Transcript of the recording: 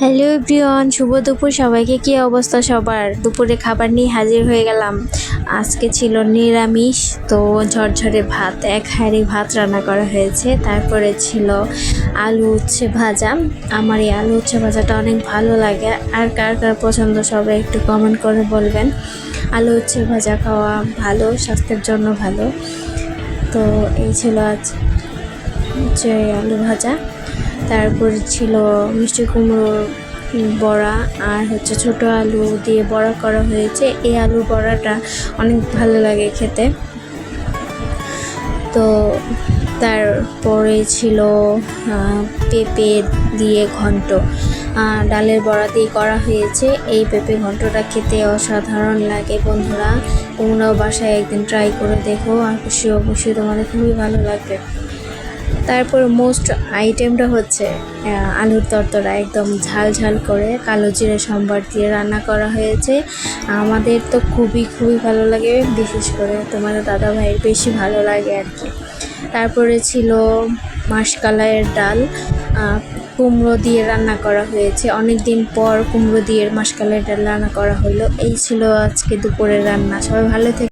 Hello everyone, শুভ দুপুর সবাইকে। কি অবস্থা সবার? দুপুরে খাবার নিয়ে হাজির হয়ে গেলাম। আজকে ছিল নিরামিষ, তো ঝরঝরে ভাত, এক হাঁড়ি ভাত রান্না করা হয়েছে। তারপরে ছিল আলু উচ্ছে ভাজা। আমার এই আলু উচ্ছে ভাজাটা অনেক ভালো লাগে, আর কার কার পছন্দ সবাই একটু কমেন্ট করে বলবেন। আলু উচ্ছে ভাজা খাওয়া ভালো, স্বাস্থ্যের জন্য ভালো। তো এই ছিল আজ হচ্ছে আলু ভাজা। তারপর ছিল মিষ্টি কুমড়োর বড়া, আর হচ্ছে ছোট আলু দিয়ে বড়া করা হয়েছে। এই আলুর বড়াটা অনেক ভালো লাগে খেতে। তো তারপরে ছিল পেঁপে দিয়ে ঘন্ট, ডালের বড়া দিয়ে করা হয়েছে। এই পেঁপে ঘন্টটা খেতে অসাধারণ লাগে বন্ধুরা, তোমরাও বাসায় একদিন ট্রাই করে দেখো, আর অবশ্যই তোমাদের খুবই ভালো লাগবে। তারপর মোস্ট আইটেমটা হচ্ছে আলুর তরতরা, একদম ঝাল ঝাল করে কালো জিরে সম্বার দিয়ে রান্না করা হয়েছে। আমাদের তো খুবই ভালো লাগে, বিশেষ করে তোমাদের দাদা ভাইয়ের বেশি ভালো লাগে আর কি। তারপরে ছিল মাসকলাইয়ের ডাল, কুমড়ো দিয়ে রান্না করা হয়েছে। অনেক দিন পর কুমড়ো দিয়ে মাসকলাইয়ের ডাল রান্না করা হলো। এই ছিল আজকে দুপুরের রান্না। সবাই ভালো থেকে